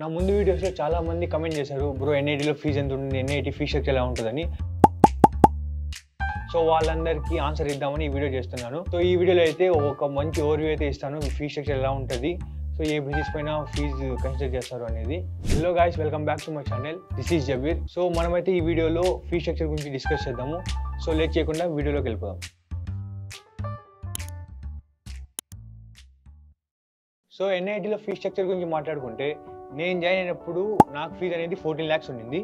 నా ముందు వీడియోస్లో చాలా మంది కమెంట్ చేశారు, బ్రో ఎన్ఐటీలో ఫీజు ఎంత ఉంటుంది, ఎన్ఐటీ ఫీ స్ట్రక్చర్ ఎలా ఉంటుందని. సో వాళ్ళందరికీ ఆన్సర్ ఇద్దామని ఈ వీడియో చేస్తున్నాను. సో ఈ వీడియోలో అయితే ఒక మంచి ఓవర్వ్యూ అయితే ఇస్తాను, ఫీ స్ట్రక్చర్ ఎలా ఉంటుంది, సో ఏ బిజినెస్ పైన ఫీజు కన్సిడర్ చేస్తారు అనేది. Hello guys, welcome back to my channel. This is Jabir. So మనమైతే ఈ వీడియోలో ఫీ స్ట్రక్చర్ గురించి డిస్కస్ చేద్దాము. సో లేట్ చేయకుండా వీడియోలోకి వెళ్ళిపోదాం. సో ఎన్ఐటీలో ఫీ స్ట్రక్చర్ గురించి మాట్లాడుకుంటే, నేను జాయిన్ అయినప్పుడు నాకు ఫీజు అనేది 14 lakhs ఉండింది.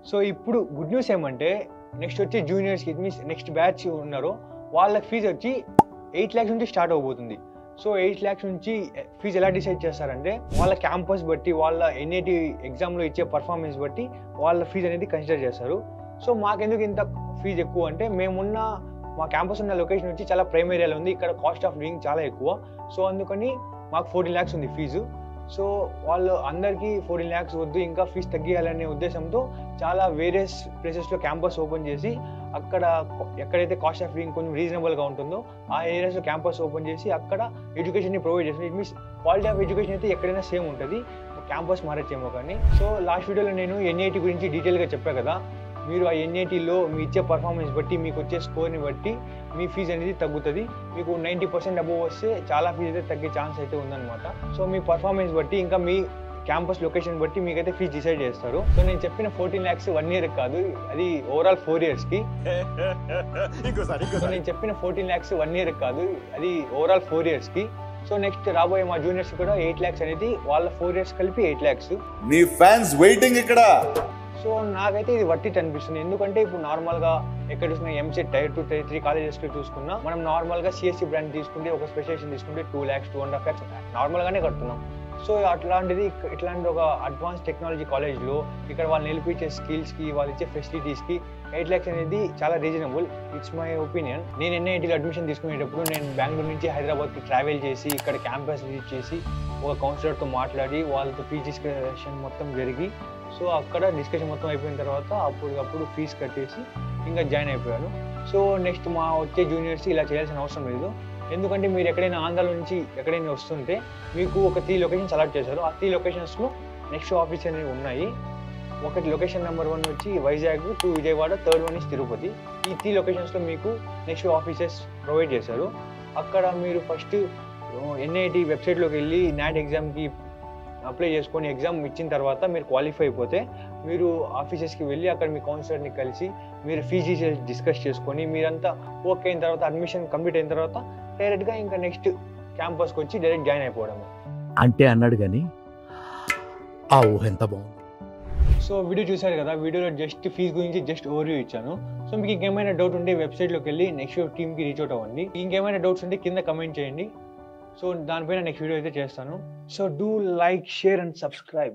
సో ఇప్పుడు గుడ్ న్యూస్ ఏమంటే, నెక్స్ట్ వచ్చే జూనియర్స్కి మీన్స్ నెక్స్ట్ బ్యాచ్ ఉన్నారో వాళ్ళకి ఫీజు వచ్చి 8 lakhs నుంచి స్టార్ట్ అవబోతుంది. సో 8 lakhs నుంచి ఫీజు ఎలా డిసైడ్ చేస్తారంటే, వాళ్ళ క్యాంపస్ బట్టి, వాళ్ళ ఎన్ఐటీ ఎగ్జామ్లో ఇచ్చే పర్ఫార్మెన్స్ బట్టి వాళ్ళ ఫీజు అనేది కన్సిడర్ చేస్తారు. సో మాకెందుకు ఇంత ఫీజు ఎక్కువ అంటే, మేమున్న మా క్యాంపస్ ఉన్న లొకేషన్ వచ్చి చాలా ప్రైమ్ ఏరియాలో ఉంది. ఇక్కడ కాస్ట్ ఆఫ్ లివింగ్ చాలా ఎక్కువ. సో అందుకని మాకు 14 lakhs ఉంది ఫీజు. సో వాళ్ళు అందరికీ 14 lakhs వద్దు, ఇంకా ఫీజు తగ్గియాలనే ఉద్దేశంతో చాలా వేరియస్ ప్లేసెస్లో క్యాంపస్ ఓపెన్ చేసి, అక్కడ ఎక్కడైతే కాస్ట్ ఆఫ్ లివింగ్ కొంచెం రీజనబుల్గా ఉంటుందో ఆ ఏరియాస్లో క్యాంపస్ ఓపెన్ చేసి అక్కడ ఎడ్యుకేషన్ని ప్రొవైడ్ చేస్తుంది. It means quality of education అయితే ఎక్కడైనా సేమ్ ఉంటుంది, క్యాంపస్ మారచ్చేమో కానీ. సో లాస్ట్ వీడియోలో నేను ఎన్ఐటీ గురించి డీటెయిల్గా చెప్పాను కదా. మీరు ఆ ఎన్ఐటీలో మీ ఇచ్చే పర్ఫార్మెన్స్ బట్టి, మీకు వచ్చే స్కోర్ని బట్టి మీ ఫీజు అనేది తగ్గుతుంది. మీకు 90% అబోవ్ వస్తే చాలా ఫీజు అయితే తగ్గే ఛాన్స్ అయితే ఉందన్నమాట. సో మీ పర్ఫార్మెన్స్ బట్టి, ఇంకా మీ క్యాంపస్ లొకేషన్ బట్టి మీకైతే ఫీజు డిసైడ్ చేస్తారు. సో నేను చెప్పిన 14 lakhs 1 year కాదు, అది ఓవరాల్ 4 yearsకి. సో నేను చెప్పిన 14 lakhs 1 year కాదు, అది ఓవరాల్ 4 yearsకి. సో నెక్స్ట్ రాబోయే మా జూనియర్స్ కూడా 8 lakhs అనేది వాళ్ళ 4 years కలిపి 8 lakhs. నీ ఫ్యాన్స్ వెయిటింగ్ ఇక్కడ. సో నాకైతే ఇది వర్తిట్ అనిపిస్తుంది. ఎందుకంటే ఇప్పుడు నార్మల్గా ఎక్కడ చూసినా ఎంసెట్ టైర్ 2 టైర్ 3 కాలేజెస్లో చూసుకున్నా, మనం నార్మల్గా సిఎస్సి బ్రాంచ్ తీసుకుంటే, ఒక స్పెషలైజేషన్ తీసుకుంటే 2 lakhs 2.5 lakhs నార్మల్గానే కడుతున్నాం. సో అట్లాంటిది ఇట్లాంటి ఒక అడ్వాన్స్ టెక్నాలజీ కాలేజ్లో ఇక్కడ వాళ్ళు నిలిపించే స్కిల్స్కి, వాళ్ళు ఇచ్చే ఫెసిలిటీస్కి 8 lakhs అనేది చాలా రీజనబుల్. It's my opinion. నేను ఎన్ఐటీలో అడ్మిషన్ తీసుకునేటప్పుడు నేను బెంగళూరు నుంచి హైదరాబాద్కి ట్రావెల్ చేసి, ఇక్కడ క్యాంపస్ విజిట్ చేసి, ఒక కౌన్సిలర్తో మాట్లాడి, వాళ్ళతో ఫీజు డిస్కషన్ మొత్తం జరిగి, సో అక్కడ డిస్కషన్ మొత్తం అయిపోయిన తర్వాత అప్పటికప్పుడు ఫీజు కట్టేసి ఇంకా జాయిన్ అయిపోయాను. సో నెక్స్ట్ మా వచ్చే జూనియర్స్ ఇలా చేయాల్సిన అవసరం లేదు. ఎందుకంటే మీరు ఎక్కడైనా ఆంధ్రాలో నుంచి ఎక్కడైనా వస్తుంటే మీకు ఒక 3 locations అలాట్ చేశారు. ఆ 3 locationsలో నెక్స్ట్ ఆఫీస్ అనేవి ఉన్నాయి. ఒకటి లొకేషన్ నెంబర్ 1 వచ్చి వైజాగ్, 2 విజయవాడ, 3rd one తిరుపతి. ఈ 3 locationsలో మీకు నెక్స్ట్ ఆఫీసెస్ ప్రొవైడ్ చేశారు. అక్కడ మీరు ఫస్ట్ ఎన్ఐటీ వెబ్సైట్లోకి వెళ్ళి నాట్ ఎగ్జామ్కి అప్లై చేసుకొని ఎగ్జామ్ ఇచ్చిన తర్వాత మీరు క్వాలిఫై అయిపోతే, మీరు ఆఫీసెస్కి వెళ్ళి అక్కడ మీ కౌన్సిలర్ని కలిసి మీరు ఫీజు డిస్కస్ చేసుకొని, మీరంతా ఓకే అయిన తర్వాత, అడ్మిషన్ కంప్లీట్ అయిన తర్వాత డైరెక్ట్గా ఇంకా నెక్స్ట్ క్యాంపస్కి వచ్చి డైరెక్ట్ జాయిన్ అయిపోవడం అంటే అన్నాడు. కానీ ఆ ఊహ ఎంత బాగుంది. సో వీడియో చూశారు కదా, వీడియోలో జస్ట్ ఫీజు గురించి జస్ట్ ఓవర్వ్యూ ఇచ్చాను. సో మీకు ఇంకేమైనా డౌట్ ఉంటే వెబ్సైట్లోకి వెళ్ళి నెక్స్ట్ టీమ్కి రీచ్ అవుట్ అవ్వండి. ఇంకేమైనా డౌట్స్ ఉంటే కింద కమెంట్ చేయండి. సో దానిపైన నెక్స్ట్ వీడియో అయితే చేస్తాను. So do like, share and subscribe.